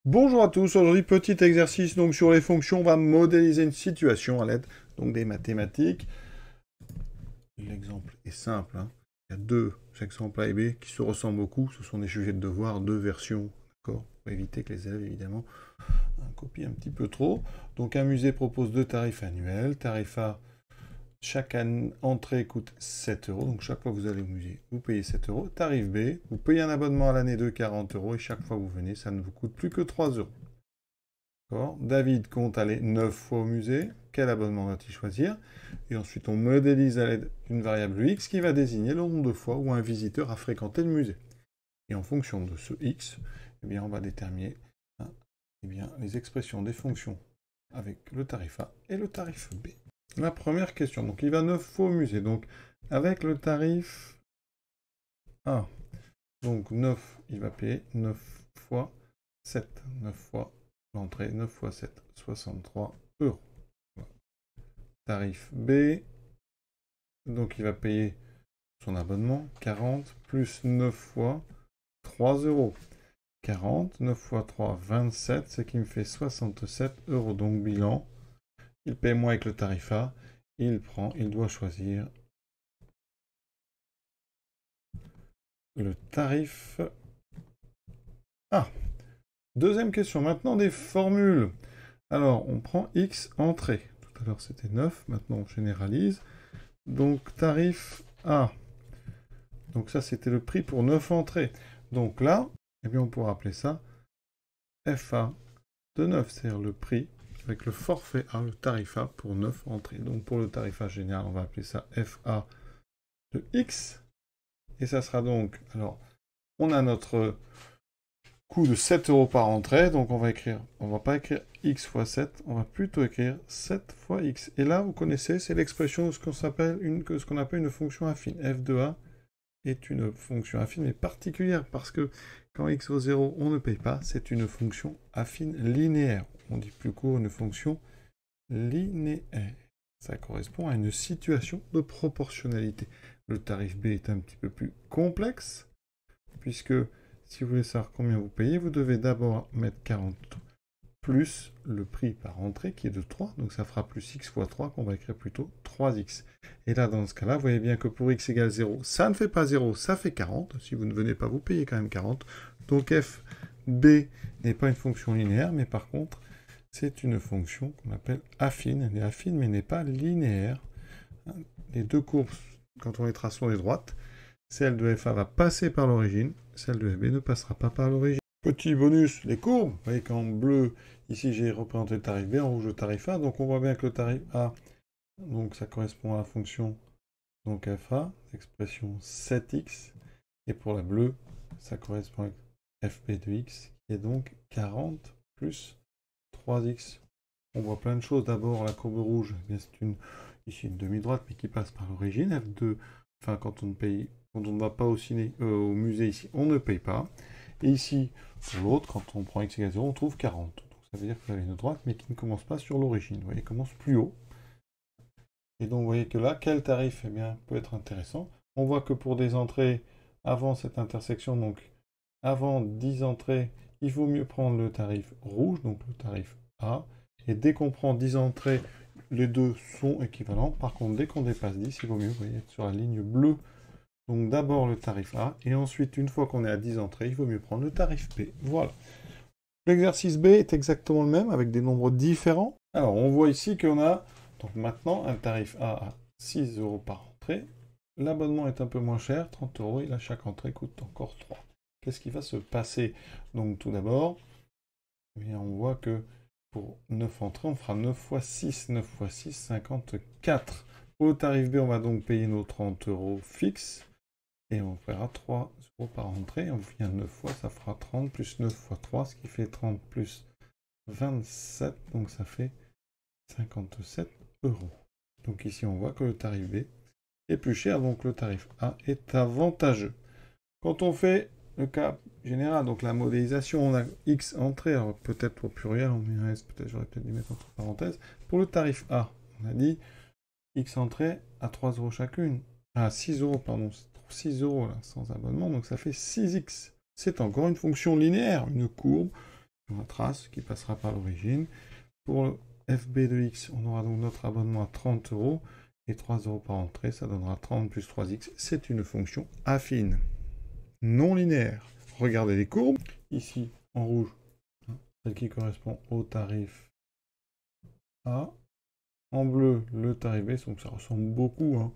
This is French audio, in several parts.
Bonjour à tous, aujourd'hui petit exercice donc sur les fonctions, on va modéliser une situation à l'aide donc des mathématiques. L'exemple est simple, hein. Il y a deux exemples A et B qui se ressemblent beaucoup, ce sont des sujets de devoir, deux versions, d'accord, pour éviter que les élèves évidemment copient un petit peu trop. Donc un musée propose deux tarifs annuels, tarif A, chaque entrée coûte 7 euros, donc chaque fois que vous allez au musée, vous payez 7 euros. Tarif B, vous payez un abonnement à l'année de 40 euros et chaque fois que vous venez, ça ne vous coûte plus que 3 euros. David compte aller 9 fois au musée. Quel abonnement va-t-il choisir? Et ensuite, on modélise à l'aide d'une variable x qui va désigner le nombre de fois où un visiteur a fréquenté le musée. Et en fonction de ce x, eh bien, on va déterminer les expressions des fonctions avec le tarif A et le tarif B. La première question, donc il va 9 fois au musée. Donc avec le tarif A, donc 9, il va payer 9 fois 7. 9 fois l'entrée, 9 fois 7, 63 euros. Tarif B, donc il va payer son abonnement, 40, plus 9 fois 3 euros. 40, 9 fois 3, 27, ce qui me fait 67 euros. Donc bilan, il paye moins avec le tarif A, il doit choisir le tarif A. Deuxième question, maintenant des formules. Alors, on prend X entrée. Tout à l'heure, c'était 9. Maintenant, on généralise. Donc, tarif A. Donc, ça, c'était le prix pour 9 entrées. Donc là, eh bien, on pourra appeler ça FA de 9, c'est-à-dire le prix avec le forfait A, le tarif A pour 9 entrées. Donc, pour le tarif A général, on va appeler ça FA de X. Et ça sera donc, alors, on a notre coût de 7 euros par entrée, donc on va pas écrire x fois 7, on va plutôt écrire 7 fois x. Et là, vous connaissez, c'est l'expression de ce qu'on appelle une fonction affine. f de a est une fonction affine, mais particulière, parce que quand x vaut 0, on ne paye pas, c'est une fonction affine linéaire. On dit plus court, une fonction linéaire. Ça correspond à une situation de proportionnalité. Le tarif B est un petit peu plus complexe, puisque si vous voulez savoir combien vous payez, vous devez d'abord mettre 40 plus le prix par entrée qui est de 3, donc ça fera plus x fois 3 qu'on va écrire plutôt 3x. Et là, dans ce cas-là, vous voyez bien que pour x égale 0, ça ne fait pas 0, ça fait 40. Si vous ne venez pas, vous payez quand même 40. Donc f b n'est pas une fonction linéaire, mais par contre, c'est une fonction qu'on appelle affine. Elle est affine, mais n'est pas linéaire. Les deux courbes, quand on les trace sur les droites, celle de FA va passer par l'origine, celle de FB ne passera pas par l'origine. Petit bonus, les courbes. Vous voyez qu'en bleu, ici j'ai représenté le tarif B, en rouge le tarif A. Donc on voit bien que le tarif A, donc ça correspond à la fonction donc FA, expression 7x. Et pour la bleue, ça correspond à FB de x, qui est donc 40 plus 3x. On voit plein de choses. D'abord, la courbe rouge, c'est ici une demi-droite, mais qui passe par l'origine. F2, enfin, quand on ne va pas au musée ici, on ne paye pas. Et ici, pour l'autre, quand on prend x égale 0, on trouve 40. Donc ça veut dire que vous avez une droite, mais qui ne commence pas sur l'origine. Vous voyez, elle commence plus haut. Et donc, vous voyez que là, quel tarif eh bien, peut être intéressant. On voit que pour des entrées avant cette intersection, donc avant 10 entrées, il vaut mieux prendre le tarif rouge, donc le tarif A. Et dès qu'on prend 10 entrées, les deux sont équivalents. Par contre, dès qu'on dépasse 10, il vaut mieux, vous voyez, être sur la ligne bleue. Donc d'abord le tarif A, et ensuite, une fois qu'on est à 10 entrées, il vaut mieux prendre le tarif B. Voilà. L'exercice B est exactement le même, avec des nombres différents. Alors, on voit ici qu'on a donc maintenant un tarif A à 6 euros par entrée. L'abonnement est un peu moins cher, 30 euros, et là, chaque entrée coûte encore 3. Qu'est-ce qui va se passer? Donc tout d'abord, eh bien, on voit que pour 9 entrées, on fera 9 fois 6, 9 fois 6, 54. Au tarif B, on va donc payer nos 30 euros fixes. Et on fera 3 euros par entrée. On vient 9 fois, ça fera 30 plus 9 fois 3, ce qui fait 30 plus 27. Donc ça fait 57 euros. Donc ici, on voit que le tarif B est plus cher, donc le tarif A est avantageux. Quand on fait le cas général, donc la modélisation, on a X entrées, alors peut-être au pluriel, on met un S, peut-être j'aurais peut-être dû mettre entre parenthèses. Pour le tarif A, on a dit X entrées à 3 euros chacune, à 6 euros, pardon, 6 euros là, sans abonnement, donc ça fait 6x. C'est encore une fonction linéaire, une courbe sur la trace qui passera par l'origine. Pour le FB de X, on aura donc notre abonnement à 30 € et 3 € par entrée, ça donnera 30 plus 3X. C'est une fonction affine, non linéaire. Regardez les courbes, ici en rouge, celle qui correspond au tarif A. En bleu, le tarif B, donc ça ressemble beaucoup, hein.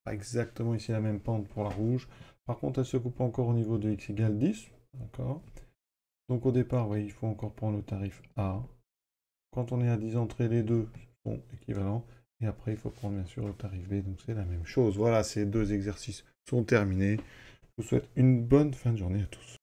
Pas exactement ici la même pente pour la rouge. Par contre, elle se coupe encore au niveau de X égale 10. D'accord. Donc au départ, oui, il faut encore prendre le tarif A. Quand on est à 10 entrées, les deux sont équivalents. Et après, il faut prendre bien sûr le tarif B. Donc c'est la même chose. Voilà, ces deux exercices sont terminés. Je vous souhaite une bonne fin de journée à tous.